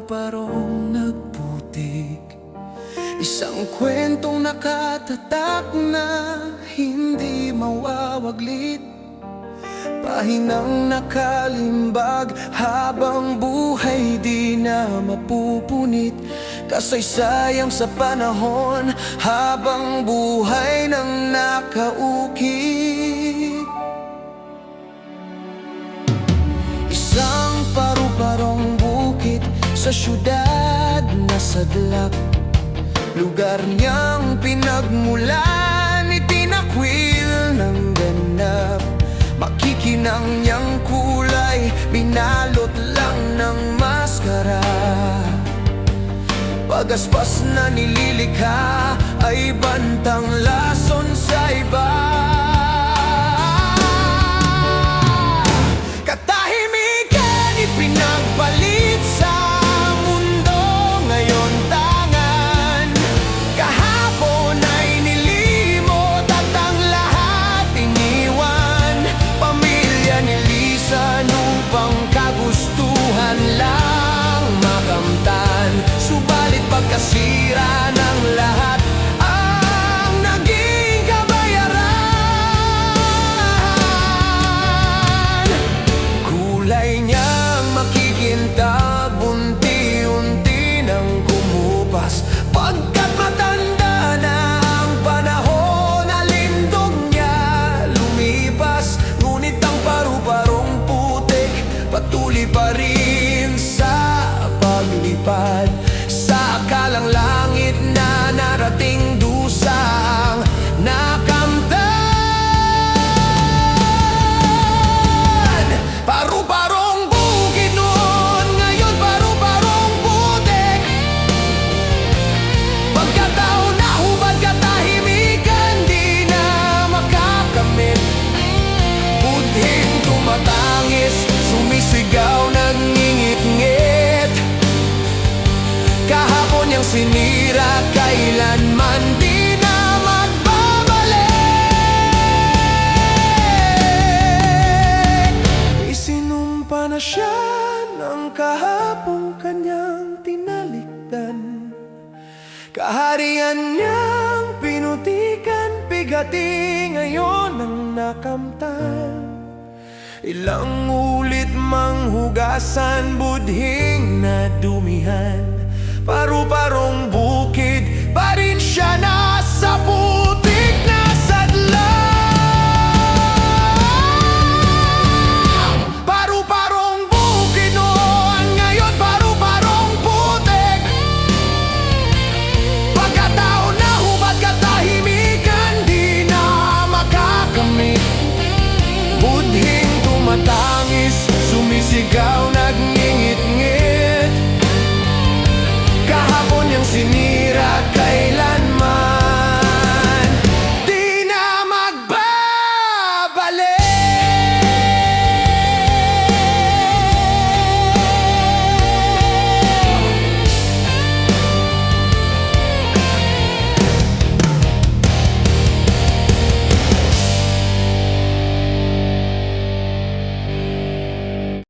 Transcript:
paru-parong nagputik. Isang kwentong nakatatak na hindi mawawaglit, pahinang nakalimbag habang buhay di na mapupunit. Kasaysayang sa panahon habang buhay nang nakaukit. Isang paru-parong bukit sa syudad na sadlak, lugar niyang pinagmulan, itinakwil ng ganap. Makikinang niyang kulay, binalot lang ng maskara. Pagaspas na nililikha ay bantang lason sa iba. Katahimikan ipinagpalit sa mundo, ngayon tangan. Kahapon ay nilimot at ang lahat iniwan. Pamilya nilisan upang kagustuhan lang makamtan. Subalit pagkasira ng lahat ang naging kabayaran. Kulay niyang makikintab, unti-unti nang kumupas. Pagkat matanda na ang panahon, alindog niya lumipas. Ngunit ang paru-parong putik patuloy pa rin sa paglipad. Sa akalang langit na narating dusang nakamtan. Paru-parong bukid noon, ngayon paru-parong putik. Pagkataon na hubad katahimikan, di na makakamit. Budhing tumatangis, sumisigaw, nangingit-ngit. Kahapon niyang sinira, kailanman di na magbabalik. Isinumpa na siya ng kahapong kanyang tinalikdan. Kaharian niyang pinutikan, bigati ngayon ang nakamtan. Ilang ulit manghugasan, budhing nadumihan. Paru-parong bukid pa rin siya, nasa putik na sadlang. Paru-parong bukid noon, ngayon paru-parong putik. Pagkataon na hubad katahimikan, di na makakamit. Budhing tumatangis, sumisigaw na